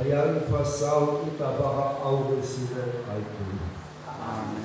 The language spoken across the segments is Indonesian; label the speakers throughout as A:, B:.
A: Ayang fasau utabaha au bersire aitu. Amin.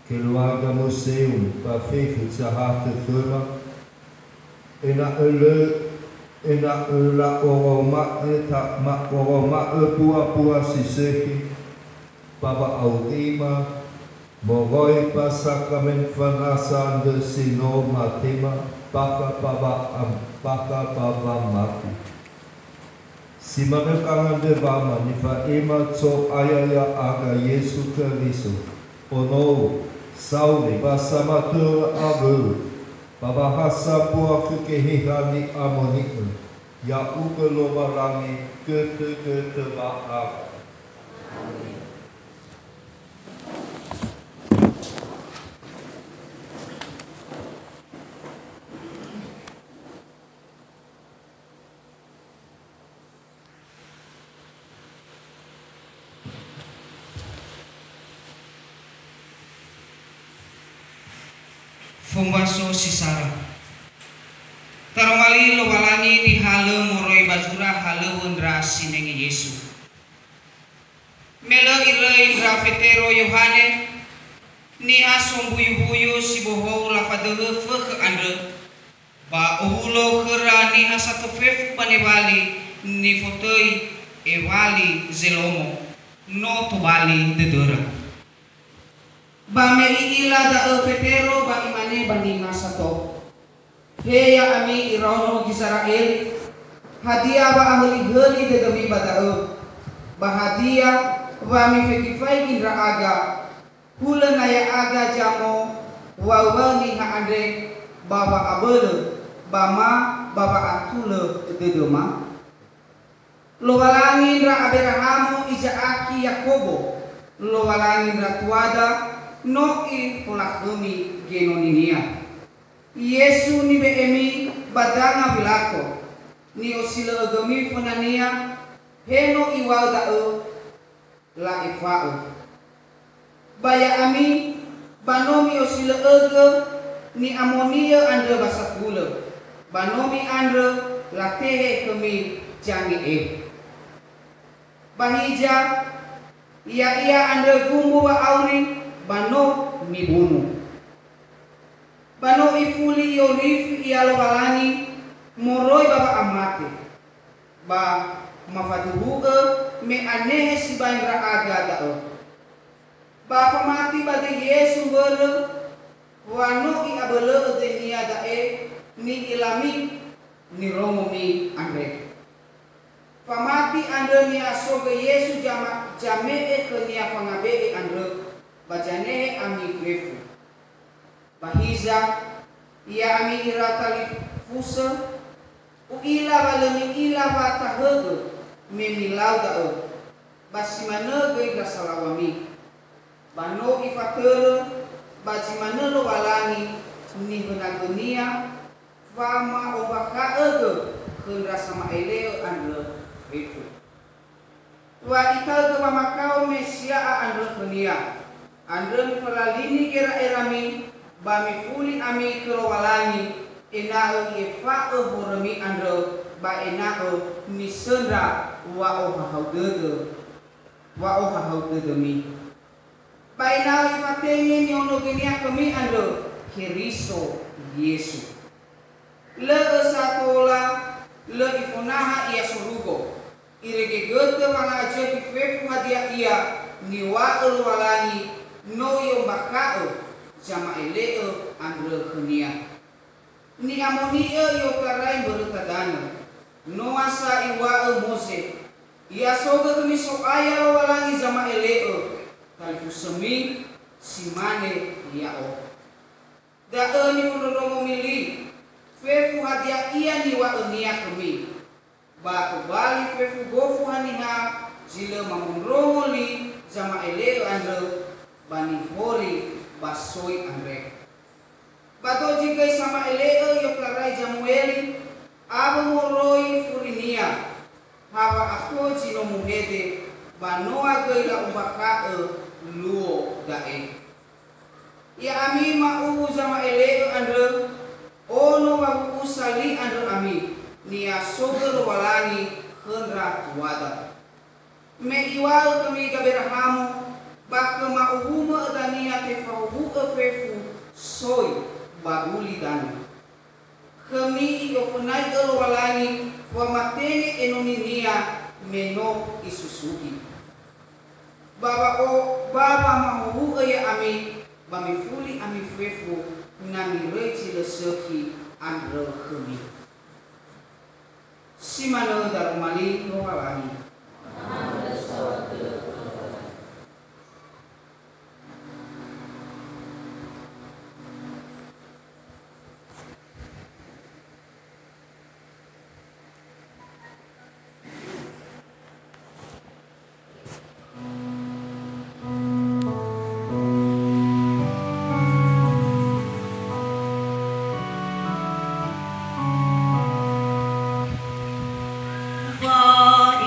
A: Keluarga museum Bafefu Sahate Kema Enak la oroma tak mak oroma pua siseki Baba Aurima Moroi pasakamen fanasan de sino matema Baka baba mati Si manekangan de bama nifa ema tso ayaya aga Yesu Kristo Ono sauli basamatura abu babahasa pua kekehihani amonikmu ya ubelobalangi kete bahag.
B: Fombaso sisara Taromali lo walangi ni hale moroi bajura hale wondra sinengi Yesu Melo irei grafetero Yohane ni asom buyu-buyu si boho lafadehe feke ande ba uhulo kera ni asato fefu panewali ni fotoi ewali zelomo no tobali dedora. Ba me ila da fetero ba imane baninga sato. Heya ami irono Israel. Hadiah ba ahli-hali dedami badao. Ba hadiah ba mi fekifai indra aga. Hula naya aga jamo wawani ha andre baba abele bama baba atule dedoma. Lowalangi indra Abrahamu Isaaki Yakobo. Lowalangi indra tuada noi polakdomi genoninia. Yesu ni beemi badanga bilako. Ni osila agami funania heno iwau da'u la ifa'u. Baya ami banomi osila aga ni amonia andre basakula. Banomi andre la tehe kami jangi e. Bahija ia andre kumbu wa auri bano mi bunuh. Bano ifuli yorif ialo balani moroi baba amate. Ba mafatuhuga me anehe si bandra aga dao. Ba pamati bagi Yesu bele wano i abele denia dae ni ilami ni romo mi andre. Pamati andre ni asoga Yesu jamee ke nia pangabe andre bajane ami grefu. Bahiza ia ami iratali fusa uila balemi ila batahege memilau dao basimane ge gasalawami bano ifatere bajimane lo walani ni benagenia fama obaka ege kendra sama eleo andre itu wa ita ge mamakau mesia andre kenia andre falalini kira erami bami fuli ami kerowalani enao yefa'u horami andro ba enao misendra wa ohaudede mi ba enao ifatenge ni ono genia kami andro keriso Yesu le satola le ifonaha ia surugo irege gote wanga aje kifefu hadia ia ni wa walani no yo bakao jama eleo andre khania ni amonia yo karai berutadana no asa iwa mose ia soga kami so aya walangi jama eleo kalifu semi simane yao da ni unono mili fefu hadia ia ni wa nia kami ba kembali fefu gofu haniha jile mamunromoli jama eleo andre bani hori basoi andre. Bato jika sama eleo yo klarai jamueli aba moroi furinia hawa ako jino muhede banoa geila umbaka luo dae. Ya ami ma'u sama eleo andre ono wabu usali andre ami niya soger walani kendra tuada. Me iwal kami gaberahamu baka mauhuma dania tefahu efefu soy baguli dana kami igofunai walani wa matene enoninia meno isusuki baba mahu ya ami bami fuli ami fefu nami rechi leseki andro kami simano darumali walani
C: Wa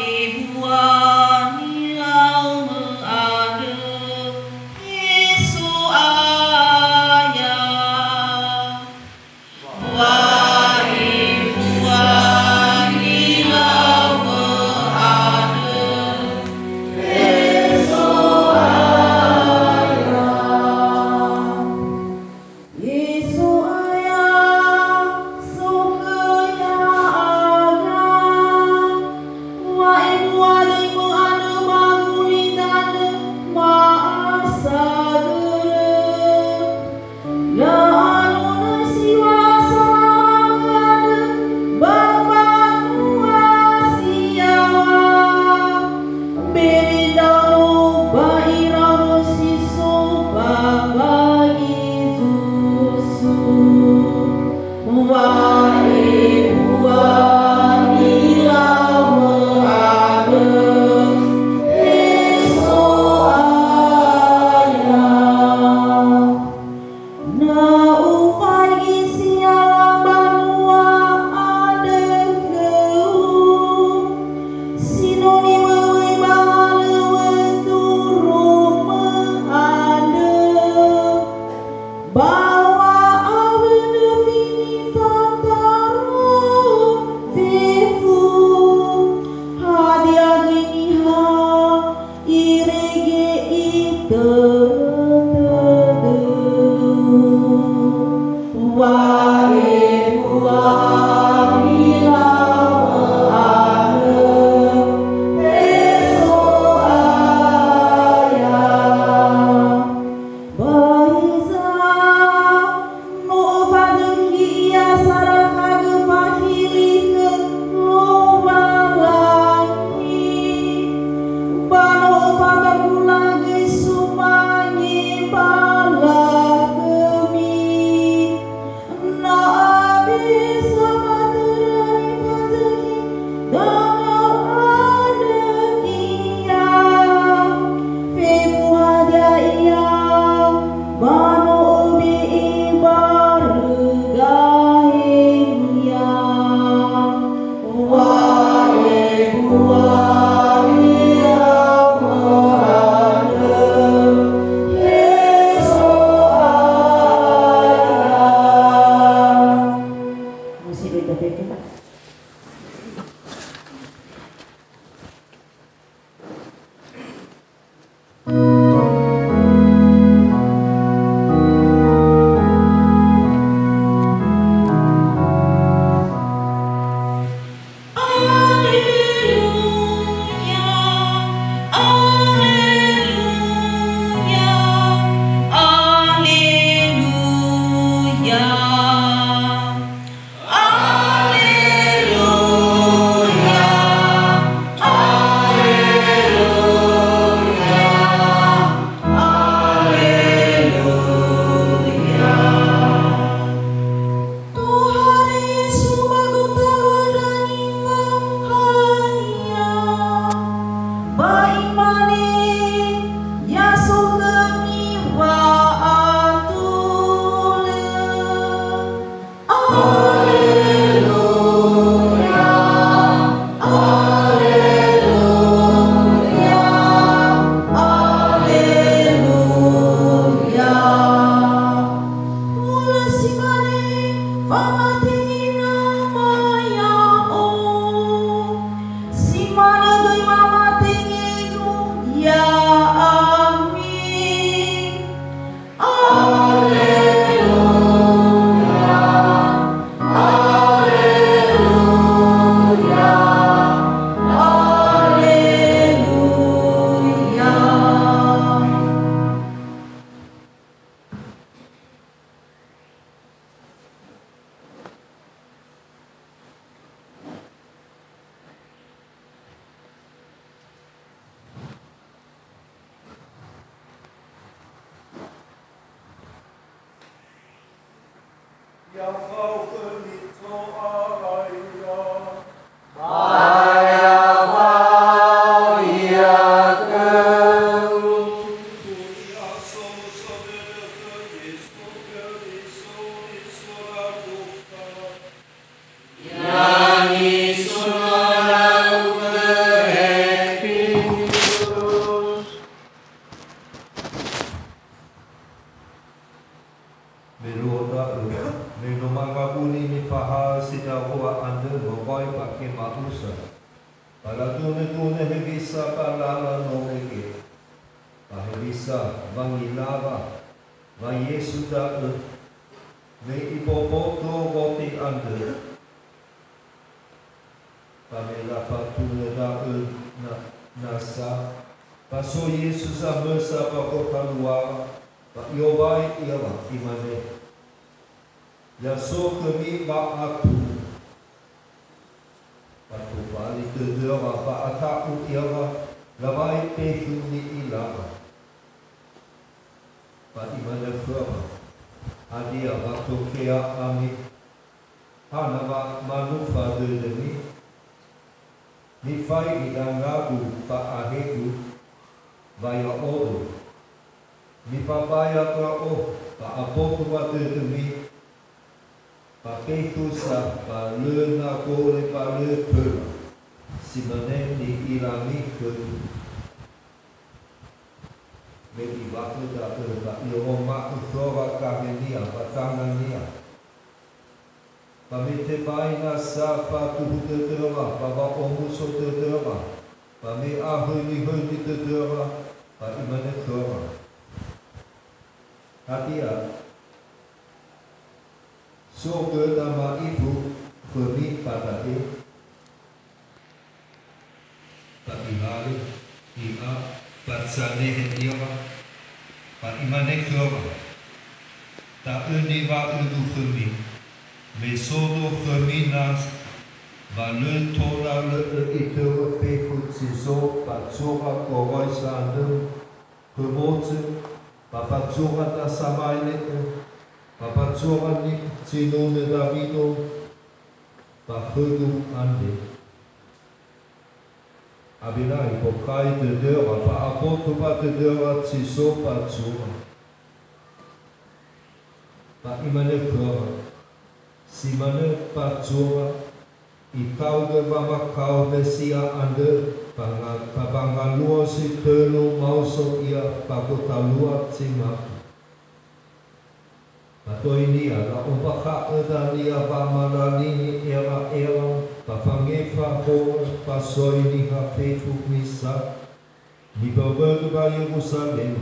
A: dibawa ke Yerusalem.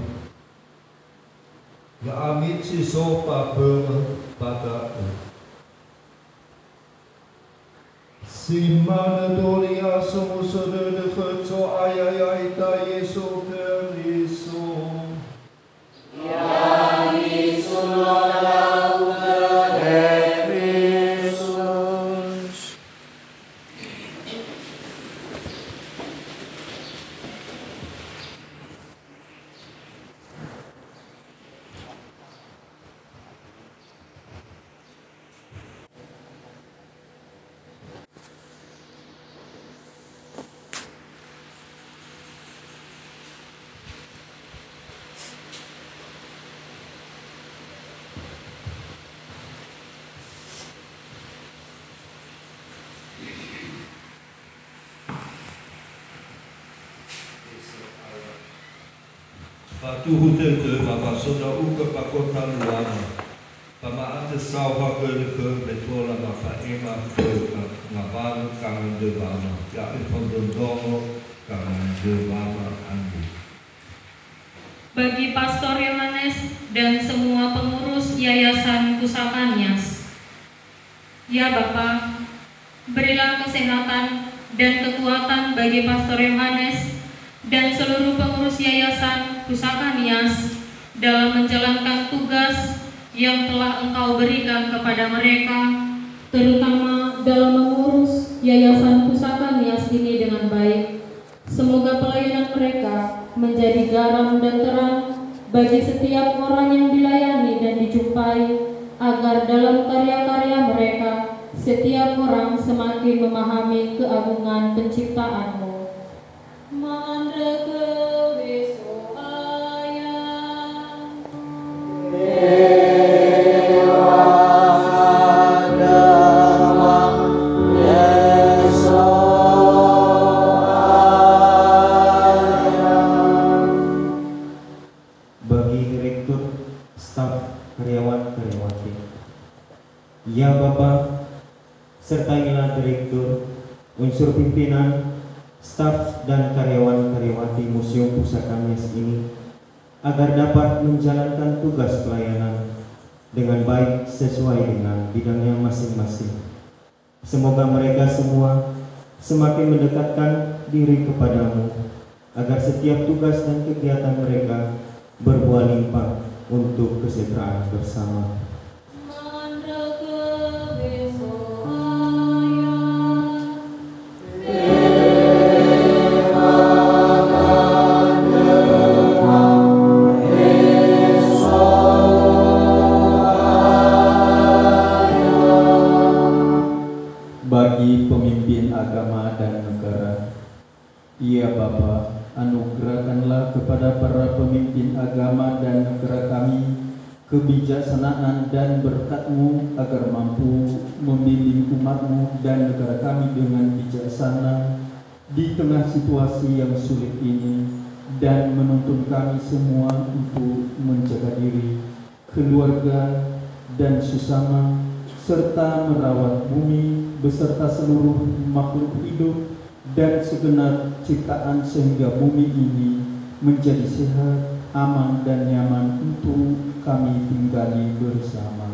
A: Ya amit si sopa pada si mana dolia semusuh de kerja ayah ita Yesus Kristus.
C: Ya Yesus
A: Patuhu te bapa soda uka pakota luana. Pama ate sauha ke betola maka ema ke ngaban kangen de bama. Ya ifondondomo kangen de bama andi.
D: Bagi Pastor Yohanes dan semua pengurus Yayasan Pusaka Nias. Ya Bapa, berilah kesehatan dan kekuatan bagi Pastor Yohanes dan seluruh pengurus Yayasan Pusaka Nias dalam menjalankan tugas yang telah Engkau berikan kepada mereka, terutama dalam mengurus Yayasan Pusaka Nias ini dengan baik. Semoga pelayanan mereka menjadi garam dan terang bagi setiap orang yang dilayani dan dijumpai, agar dalam karya-karya mereka setiap orang semakin memahami keagungan penciptaan-Mu.
E: Ya Bapa, sertailah direktur, unsur pimpinan, staf dan karyawan-karyawati Museum Pusaka Nias ini agar dapat menjalankan tugas pelayanan dengan baik sesuai dengan bidangnya masing-masing. Semoga mereka semua semakin mendekatkan diri kepadamu agar setiap tugas dan kegiatan mereka berbuah limpah untuk kesejahteraan bersama.
F: Bagi pemimpin agama dan negara, ya Bapa, anugerahkanlah kepada para pemimpin agama dan negara kami kebijaksanaan dan berkat-Mu agar mampu membimbing umat-Mu dan negara kami dengan bijaksana di tengah situasi yang sulit ini, dan menuntun kami semua untuk menjaga diri, keluarga, dan sesama, serta merawat bumi beserta seluruh makhluk hidup dan segenap ciptaan sehingga bumi ini menjadi sehat, aman dan nyaman untuk kami tinggali bersama.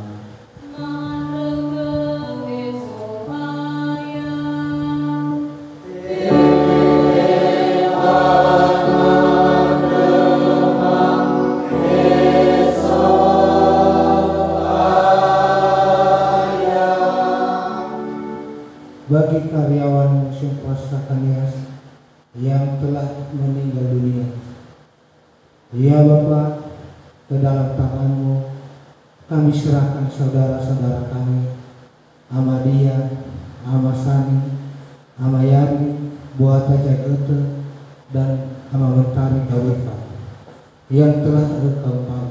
G: Bagi karyawan Museum Pusaka Nias yang telah meninggal dunia, ya Bapa, ke dalam tangan-Mu kami serahkan saudara-saudara kami, Ahmadiyah, Ahmad Sani, Ahmad Yani, Buata Jagete, dan Ahmad Mentari Kawifa yang telah Engkau tahu.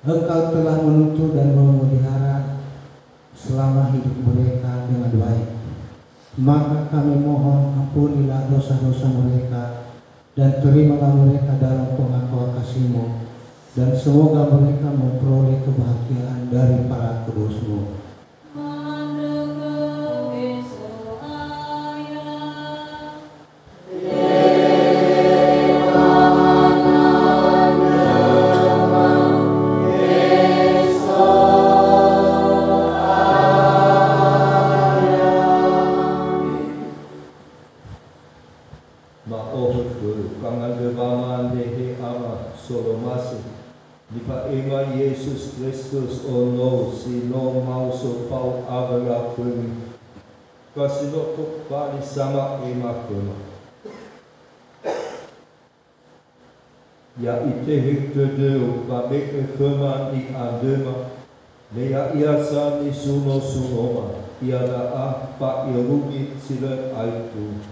G: Engkau telah menuntut dan memelihara selama hidup mereka dengan baik. Maka kami mohon ampunilah dosa-dosa mereka dan terimalah mereka dalam pengakhiran kasih-Mu, dan semoga mereka memperoleh kebahagiaan dari para kudus-Mu.
C: Yeah.
A: Nifa ema Yesus Kristus o no si no mau so fau agala kuni. Kasi no tuk bali sama ema kuna. Ya ite hikte deu ba beke kema ni andema. Le ya iasa ni suno sunoma. Ia da a pa irungi sila aitu.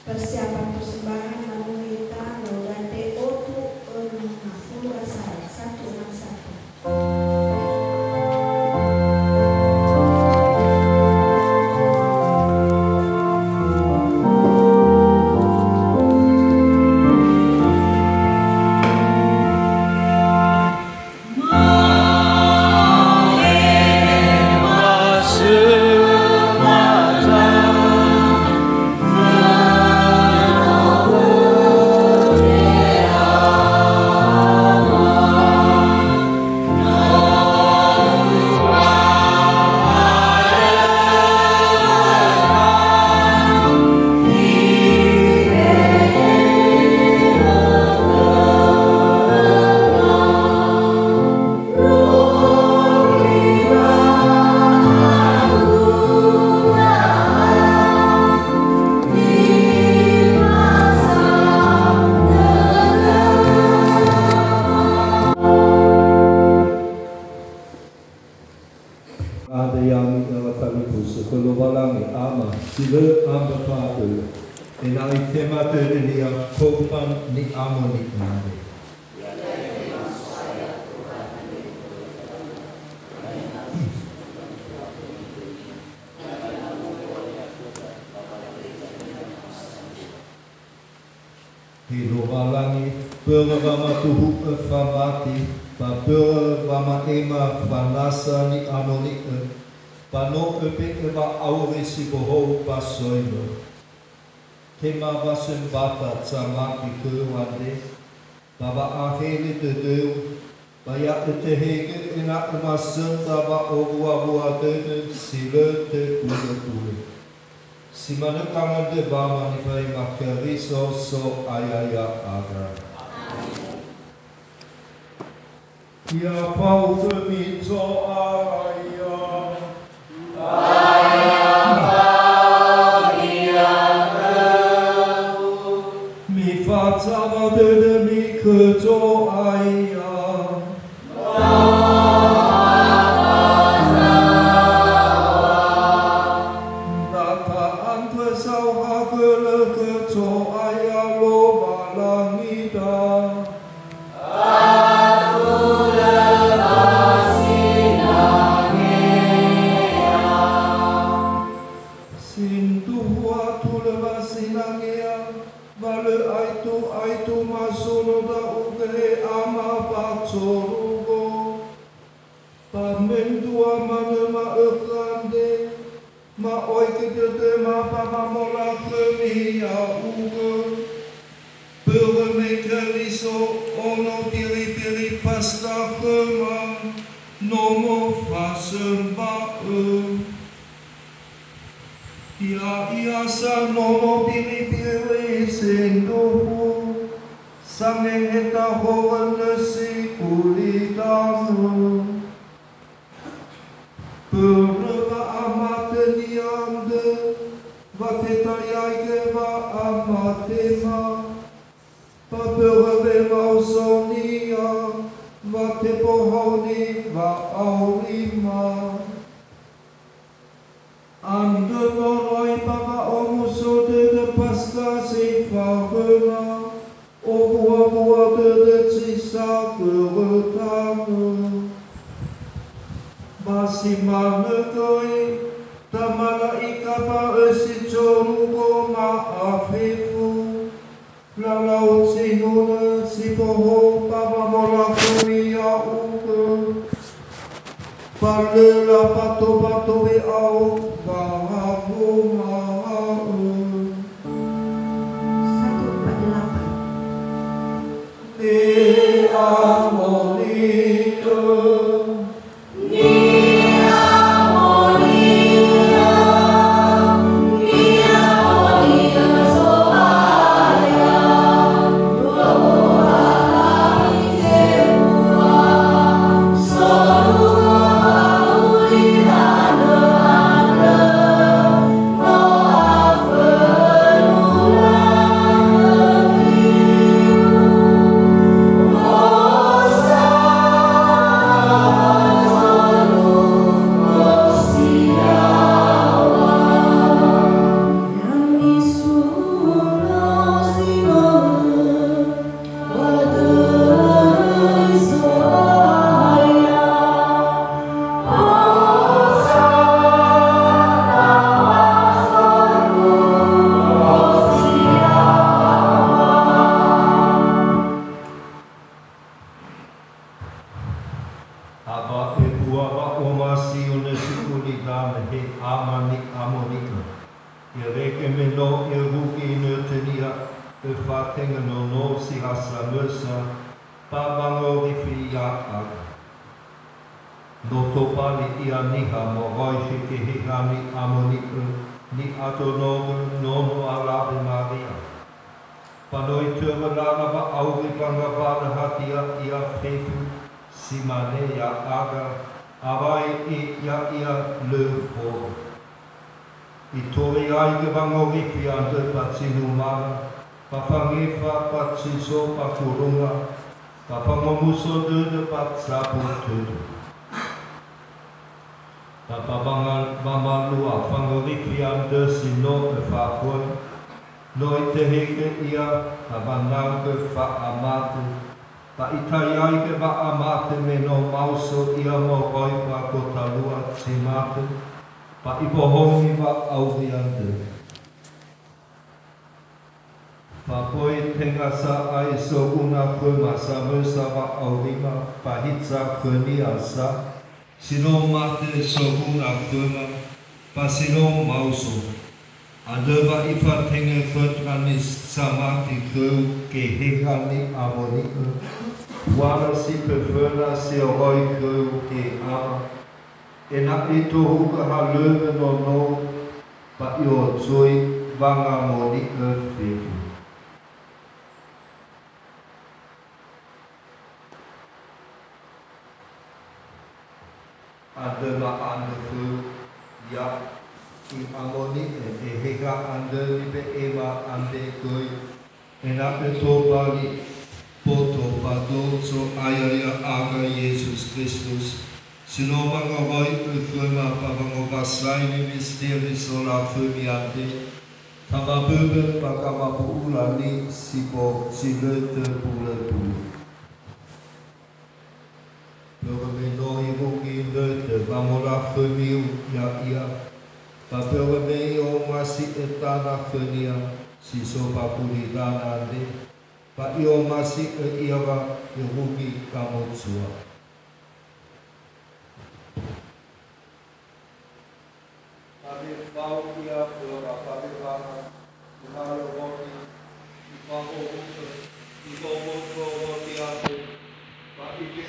C: Persiapan persembahan namun kita Laudate Otu Ernafura Saya 161.
A: Ada yang mengataliku sekolah walangi ama sila amba padu. Enai tema terdiri yang kopan ni ama ni kande. Hilo walangi beragama tuhu famati. Papel vama ema vanasa ni amoni pano epe eva aure si boho pasoino tema vasen bata tsamaki kuwande baba ahele te deu baya ete hege ena emasen taba ogua bua dene sile te kule kule simane kangen de vama ni vai makeriso so ayaya agra. Ya pau mi to aya mi fatava de mi to aya nata antre sau hagele to aya lo balangida. Aitu masono da ugele ama patsorugo pamentua manema eklande ma oike de ma papa mola premia ugo pere mekeriso ono pili pasta kema nomo fasemba ya iasa nomo pili sendohu sange heta hogan si kulitamu perva amate niamde vateta yaike va amatema paperve mausonia vate pohoni va aurima ande moroi papa omuso de pasta se favela o voa de sisa bertamu basimane koi tamana ikapa esi chorugo ma afifu lalau sinuna si boho papa mola kuria uke palela pato we au bahamu mau
C: 148.
A: Di amoni masa pabango rifi ya aga. No topa ni ia niha mo roishi ke hihani amoni ni atonogu nono alabe Maria. Panoi tua lana ba auri banga vada hatia ia fefu simane ya aga awai I ia le ho. I tori ai ke bango rifi ante patsinu mana, pafangefa patsiso pakurunga, pafangomuso de patsapu tudu. Papabangan mamalua fangorifi ante sino e fakoi, no te heke ia pabanang ke fa amate, pa itayai ke va amate me no mauso ia mo koi pa kotalua simate, pa ipohongi va auri ante. Pa koi tengasa ai so una koe masa musa va aurima, pa hitsa koni asa, sino mate so una koe pa sino mauso. Andava ifa tenge fotmanis samati keu ke hekani amonika. Wala si pefena si roi keu ke ama. Ena ito huka ha leuwe no no pa io zoi vanga monika fefu. Andava ande keu ya I amoni e heka ande libe ema ande koi ena pe topali poto pado so ayaya aga Jesus Christus sino manga vai e fuma pavango vasai ni misteri so la fumi ande tama bebe pakama pula ni sipo silete pula pula Pura me noi hoki lete vamola fumi ya ia Papewa mei o masi e tāna whenia si so papuri tāna ande, pa I o masi e iawa e huki ka motsua. Pape whau ia pura pape whana, I haro hoki, I whako huka, I homoto hoki ate, pa I ke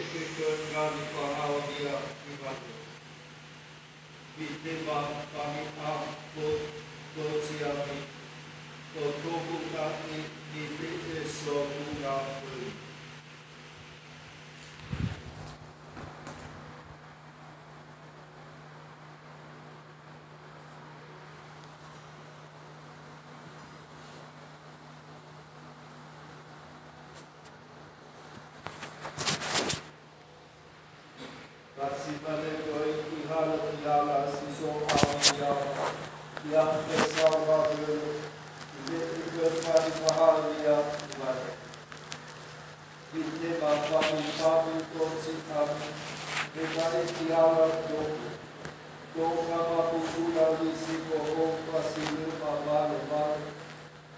A: ngani whahao ia I wate. Vite ma pami a ko tiami ko toku ka ni te so una fu Pasi vale koi I hala tiala si so haia yang te salvador I ke pari pahalia vale Vite ma pami kosi ami Te kare tiala toku Toka ma pukula visi ko o pasi luma vale vale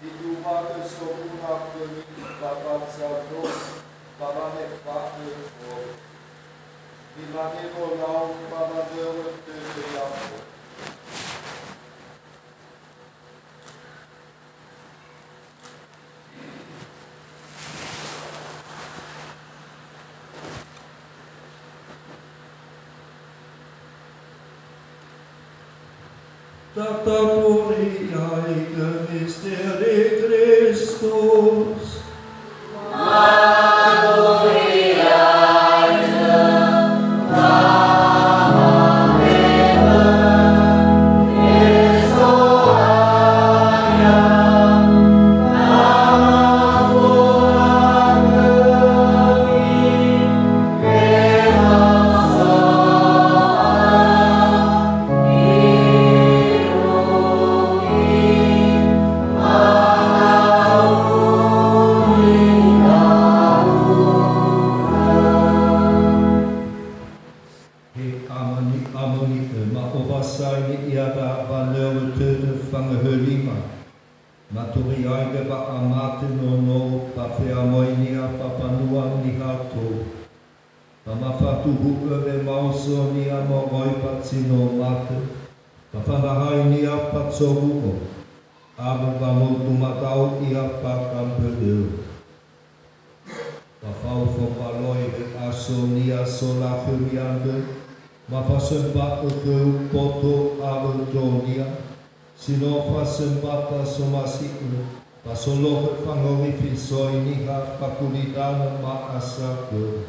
A: I dumate so una koni papatsa do Pamane pake o I manemo lau pamadeo te te lampo. Tata puri ai que misteri Christus. Maturi aiga ba amate no no pa whea moinia pa panua ni hato. Pa mawhatu huka me mauso ni a mo oi patsi no mate. Pa whanahai ni a patso huko. Abu pa mo tumatau i a pa kampedeu. Mafau whapaloi e aso nia sola whimiande, mawhasemba o keu poto amu tōnia, sino whasembata somasiku, pasolohe whangorifi soi niha pakulidana ma asa keu.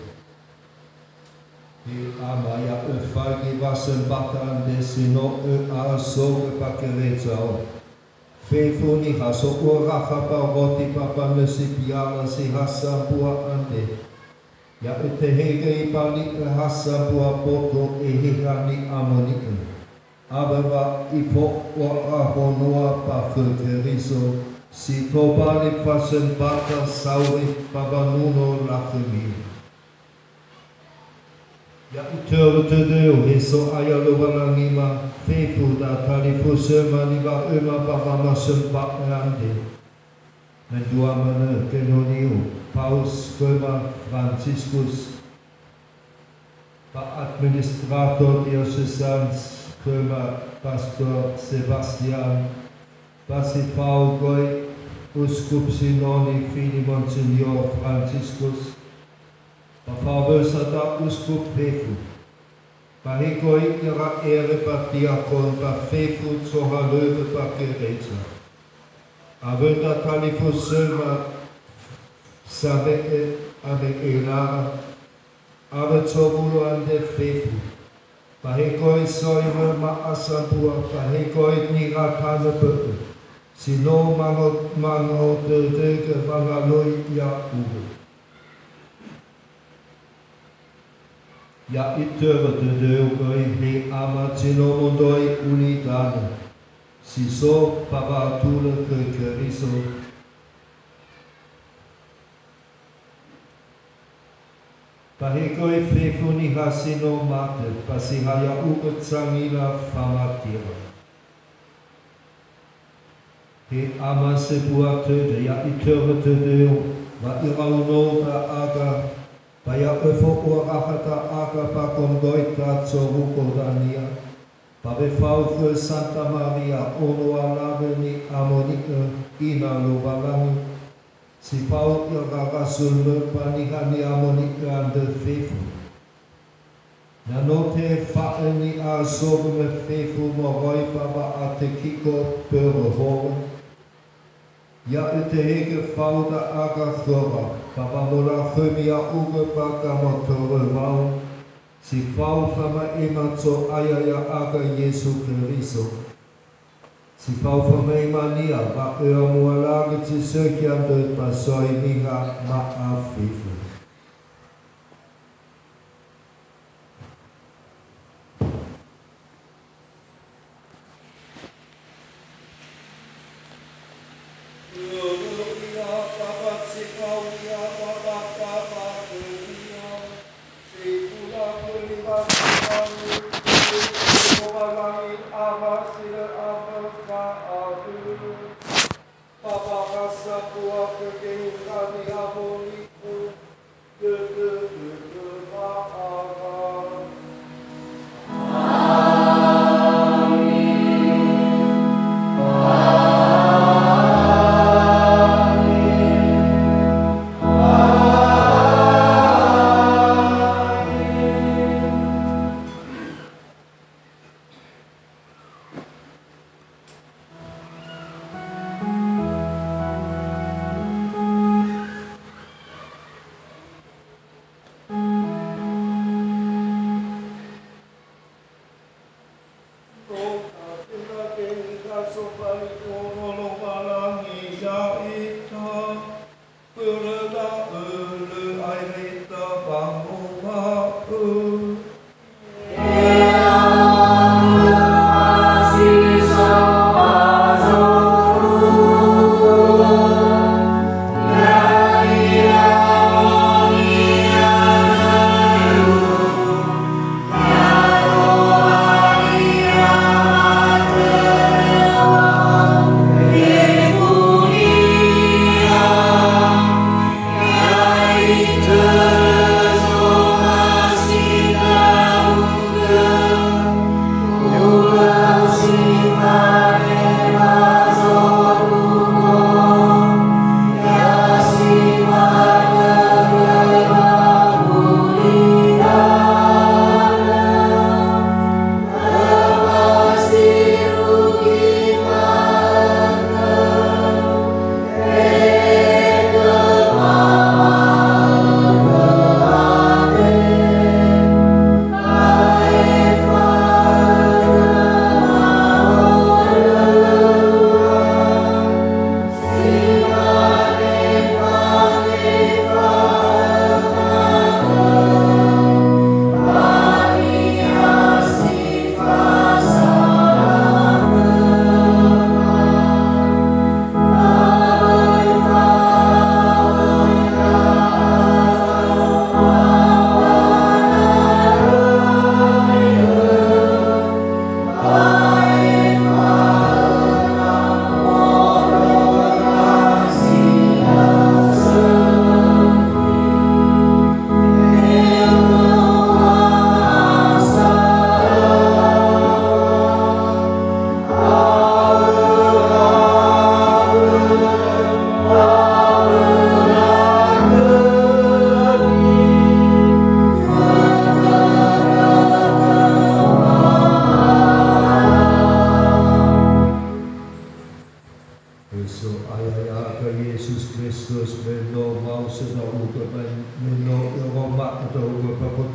A: He amaya e whagi wasembata ande sino e aso e pakeretao. Feifo ni haso o raha pa roti papa nesi piala si hasa bua ande. Ya e te hege i pali e hasa bua poto e hiha ni amonika. Abewa i po o aho noa pa whekeriso si tōpali whasen bata sauri pawanuno lakumi. Ya i tēru te deo he so aya luwana ngima fefu da tali fusema ni wa uma papa masen bata ande. Mendua mana kenoniu Paus Koma Franciscus pa administrator diocesans Koma Pastor Sebastian Pasifau Goi Uskup Sinoni Fili Monsignor Franciscus pa favösa da Uskup Fefu pa hekoi ira ere pa diakon pa Fefu tsoha löwe pa kerecha avenda talifu sema sabe ave elara ave tsobulo ande Fefu pa hekoi soima ma asabua pa hekoi ni ratana pe sino mango te mangaloi ya uwe ya itøva te deo koi he ama tino mondoi unitana si so papa tula ke keriso pahikoi Fefu ni hasino mate pasihaya uke tsangila famatira he ama se bua te ya itøva te deo wa irauno ta aga Paya efo o ahata aka pa kongoita tsoruko dania. Pabe fauke Santa Maria ono alave ni amonika ina luvalangi. Si fauke ragasul lepaniha ni amonika ande Fefu. Nanote fae ni a sobe me Fefu moroi paba ate kiko pere hore. Ya ete hege fauda aga thora, papa mola khumia uge paka motore mau, si fau fama ima tso ayaya aga Yesu Keriso. Si fau fama ima nia, ma ea mualage ti sekiande pa soi niha ma a Fefu.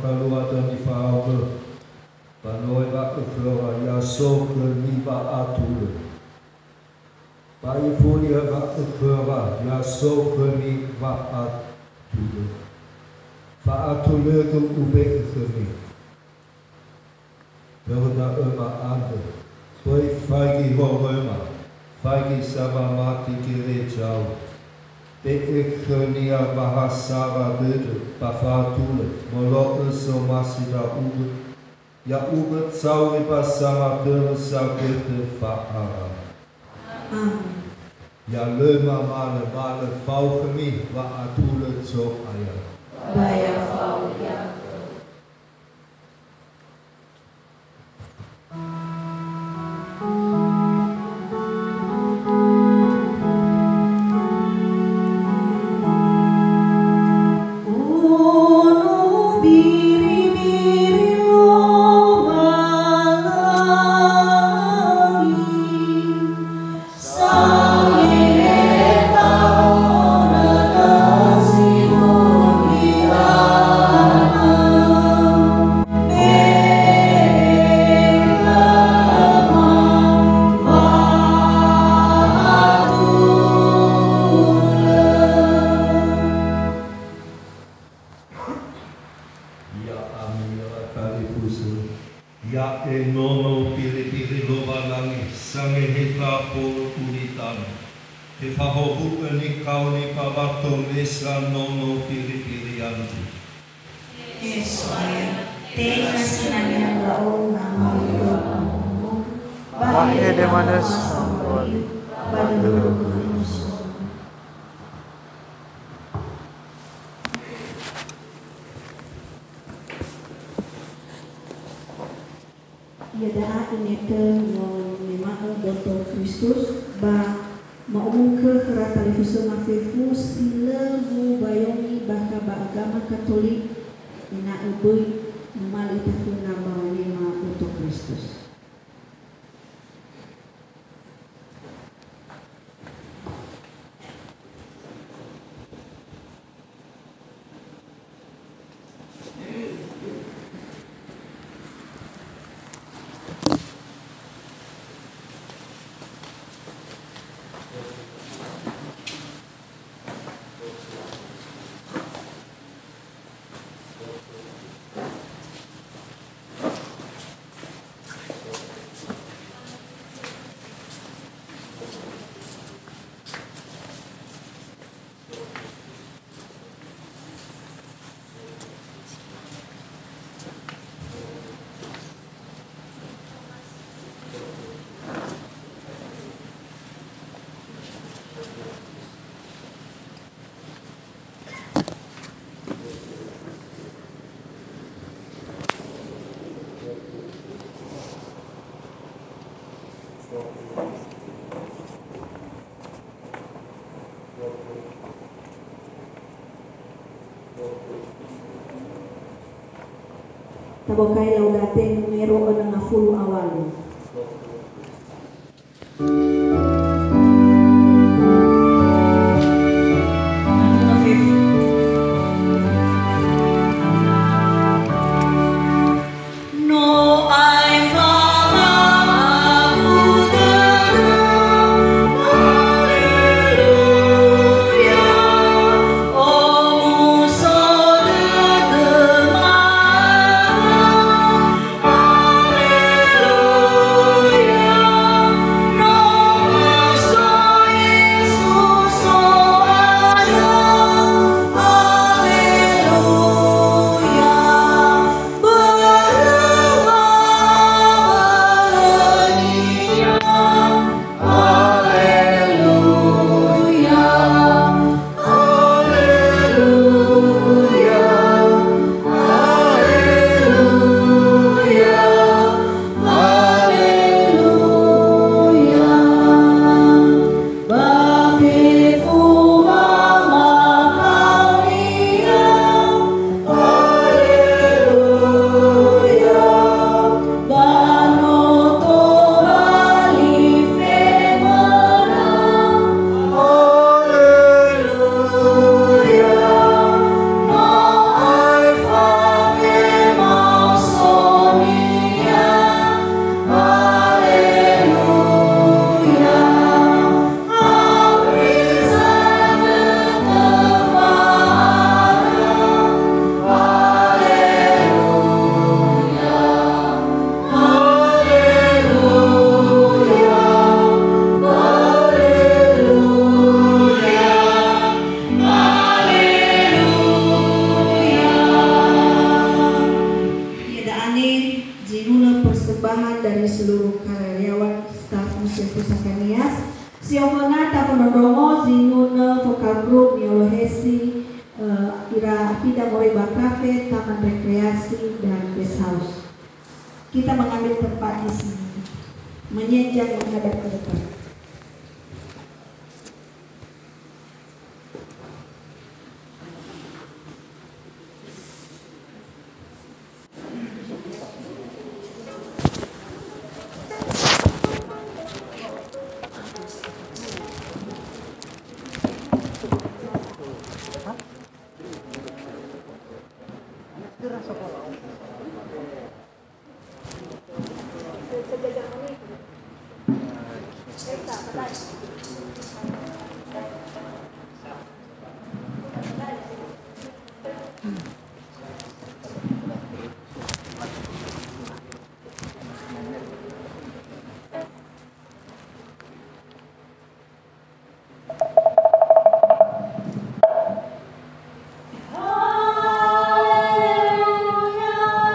A: kalua dan ifahau panoi ba ukura ya so ke ni ba atul ba ifuli ba ukura ya so ke ni ba atul fa atul ke ube ke ni berda ema ande poi fagi ho ema fagi sama mati kiri jauh te ekhonia bahasa bedu pafatule molo eso masida ubu ya ubu sawi pasama tersa kete faara
C: Amin.
A: ya lema male fau kemi wa atule so aya
C: Baya fau ya.
A: ya enono pili loba langi sange hita po unitan he fahohu ni kau ni pabato nesa nono pili anti
C: Yesuaya, tenga sinanya lao nama Yohamu,
H: Bahaya de manas
C: Yada inete memang Dr. Kristus ba maumum ke kera televisi mafefu sila mu bayomi baka ba agama Katolik ina ubui mali tafu nama lima Dr. Kristus. Tabokai laudate numero 60 awal.
I: No
C: dari seluruh karyawan staf Museum Pusaka Nias, Siomona Taponodongo, Zinuna, Vokal Group, Niolo Hesi, Ira Akida Moriba Cafe, Taman Rekreasi, dan Guest House. Kita mengambil tempat di sini, menyenjang menghadap ke depan.
I: Haleluya.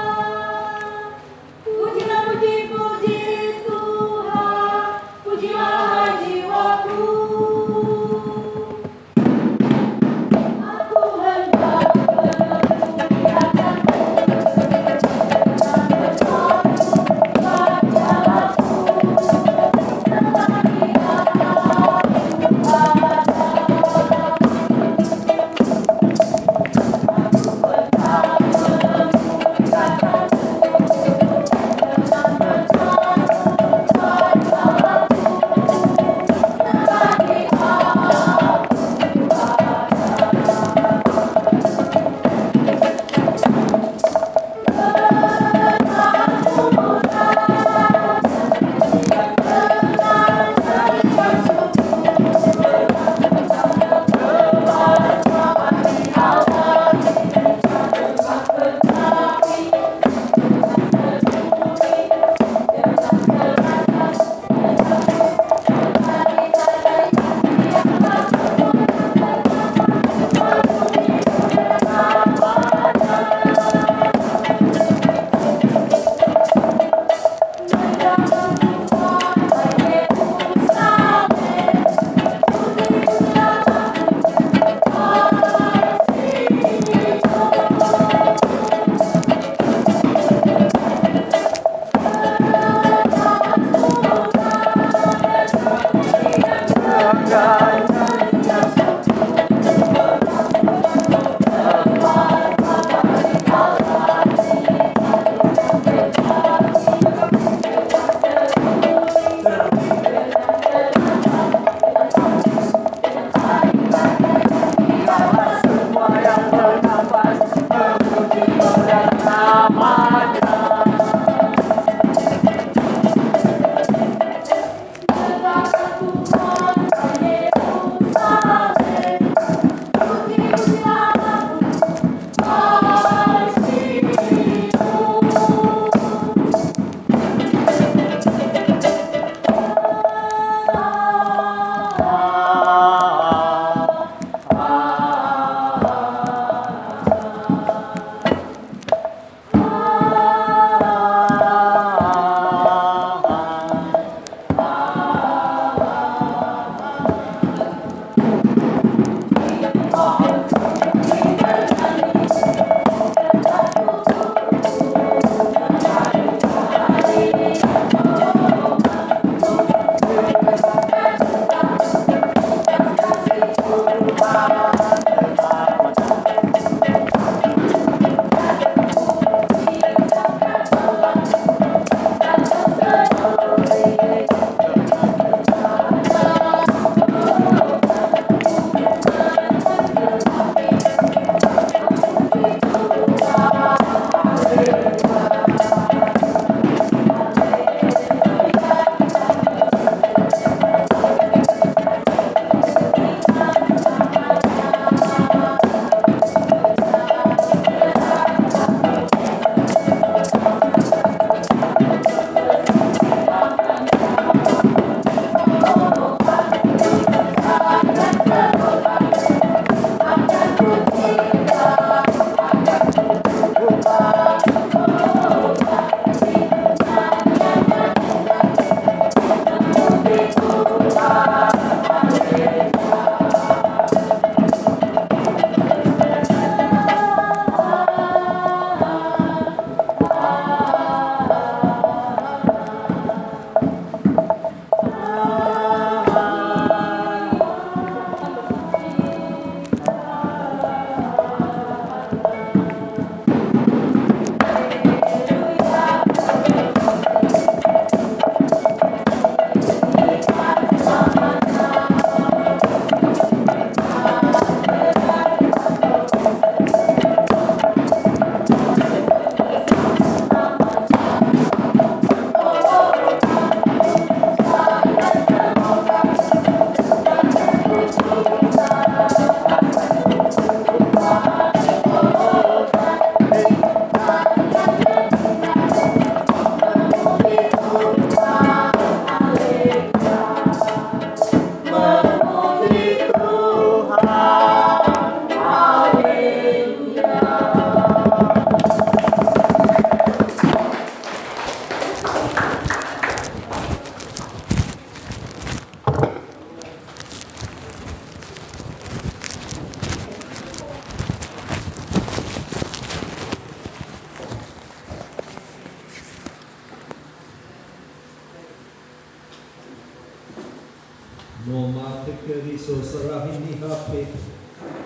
A: No mate keriso sarahini hape.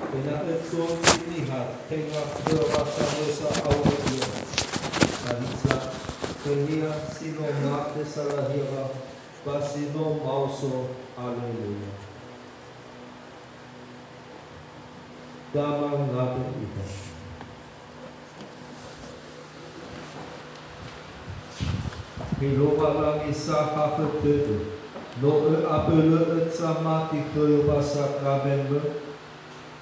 A: Ena eto niha tenga kerawasa dosa awalnya. Karisa kenia sino mate sarahira basino mauso aleluya. Damang ngabe ita. Hiloba langi saha ketedu. No apele et samati ke basa kabembe.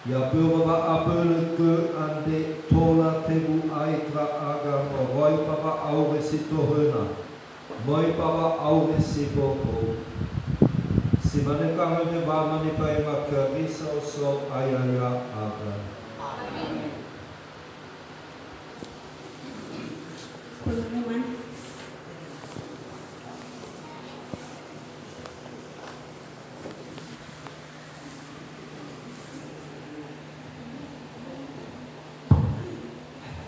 A: Ya pura apele ke ande tola tebu aitra agama roi papa aure sitohena. Moi papa aure sipopo. Si manekang ne ba manipai maka bisa so ayaya aga.
C: Amin. Pengumuman.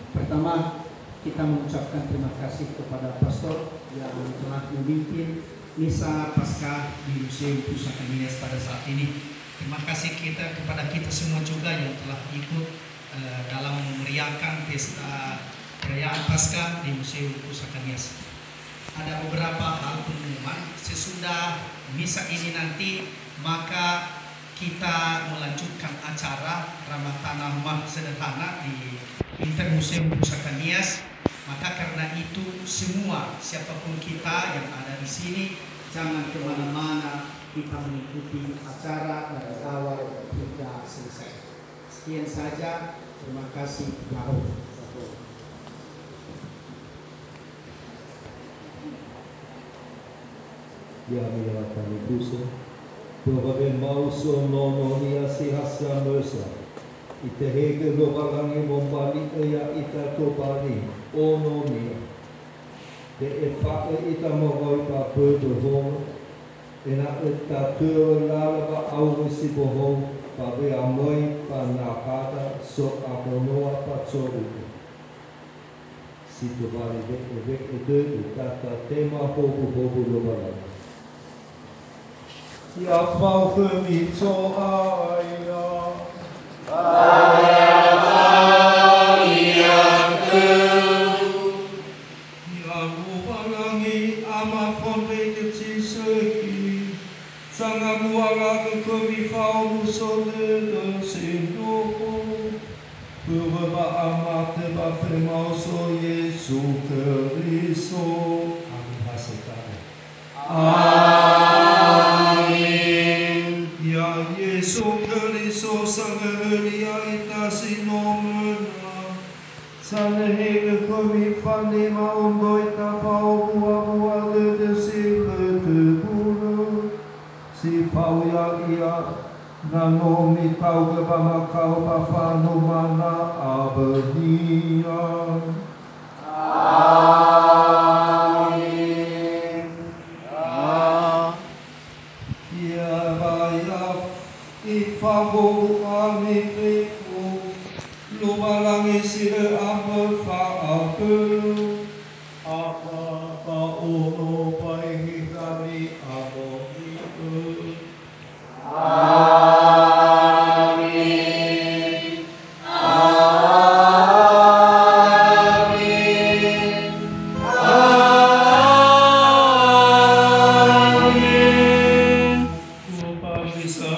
I: Pertama, kita mengucapkan terima kasih kepada pastor yang telah memimpin misa Paskah di Museum Pusaka Nias pada saat ini. Terima kasih kepada kita semua juga yang telah ikut dalam memeriahkan pesta perayaan Paskah di Museum Pusaka Nias. Ada beberapa hal pengumuman. Sesudah misa ini nanti, maka kita melanjutkan acara ramah tanah sederhana di Intermuseum Pusaka Nias. Maka karena itu semua siapapun kita yang ada di sini jangan kemana-mana, kita mengikuti acara dari awal hingga selesai. Sekian saja, terima kasih.
A: Ya menyalakan itu Berbagai mauso nono nia si hasya mersa. Ite hege lobalangi mombali eya ita topali ono nia. De e fa'e ita mogoi pa pöde hong. Ena ita tue lalaba aure si bohong. Pa be amoi pa nakata so akonoa pa tsoruku. Si topali vek e de tata tema hobu lobalangi. Ya mau kemito aina ya mualangi ama fonte kecil seki sanga muara ke komifau musole de sindoko berba ama teba femau so Yesu Kristo amin basekare Yesu Kristo sangelia ita sinomena sanehege komi fani maumbo ita fau bua de sikre tebulu si fau ya ia nanomi tau ke pamakau pafanu mana abenia Fabu amiku lumalangi sire apa fa'aku apa ono pai kami apa itu amin amin amin lupa bisa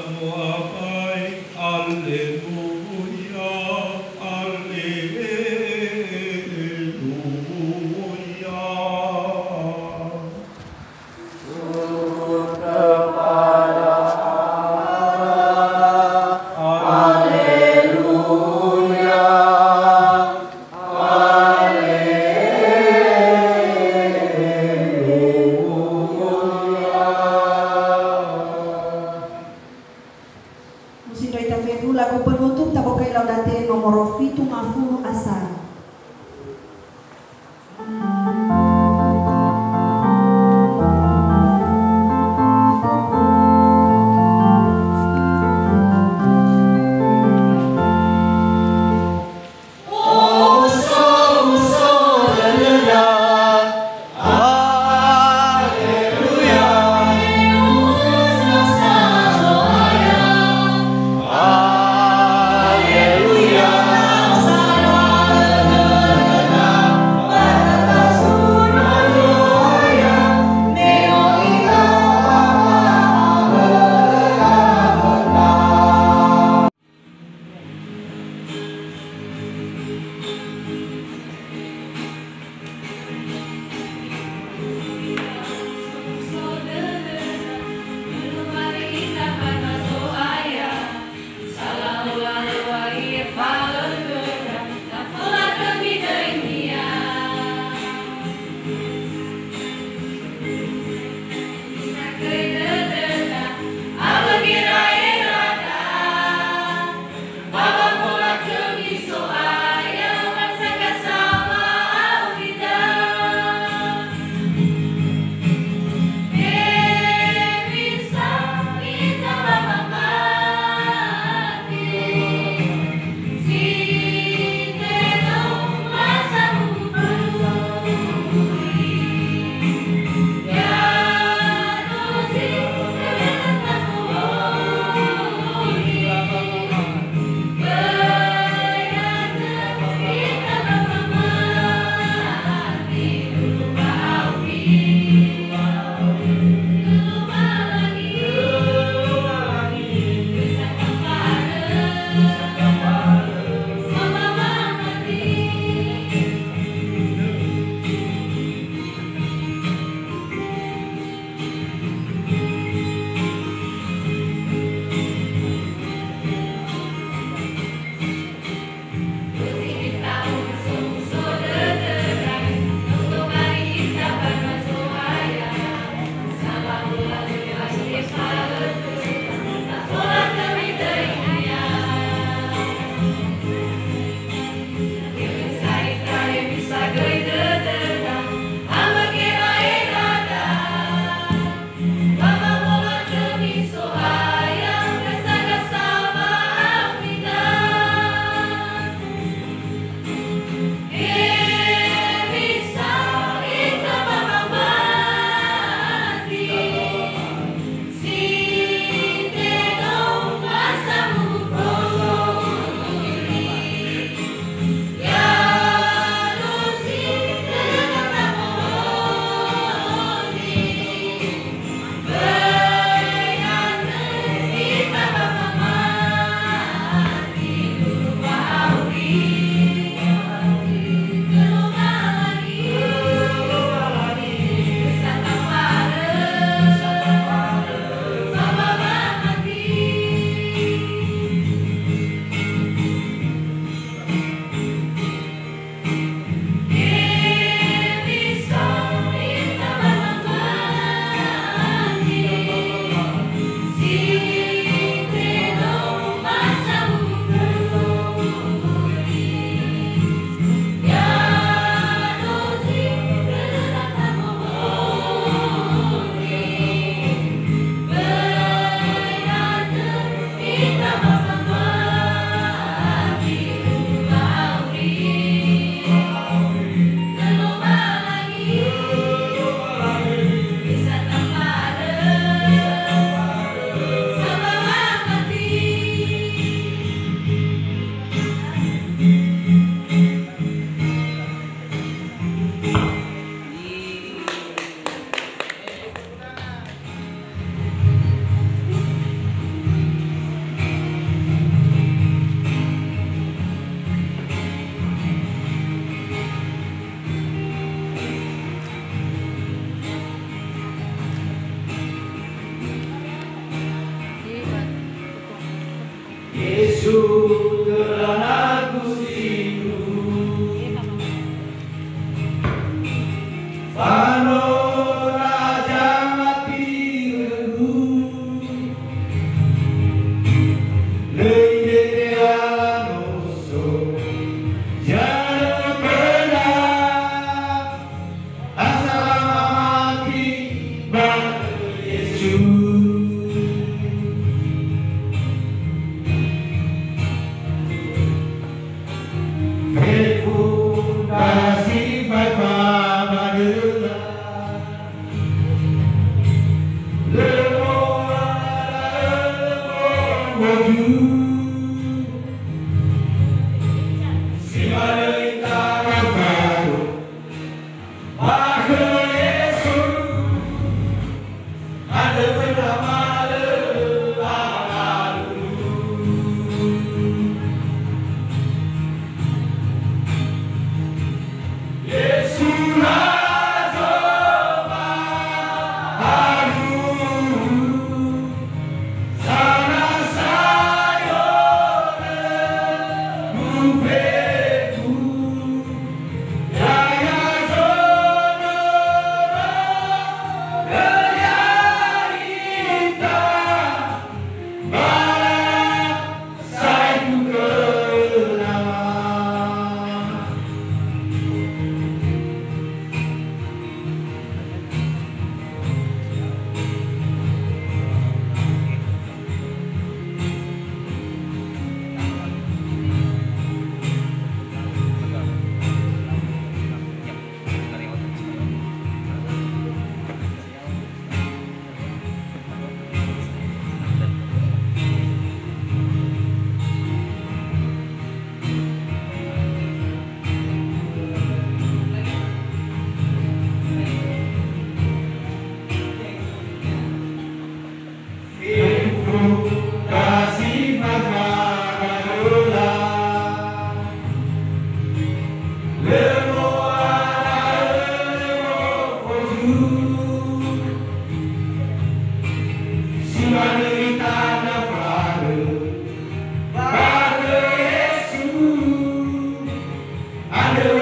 J: Ada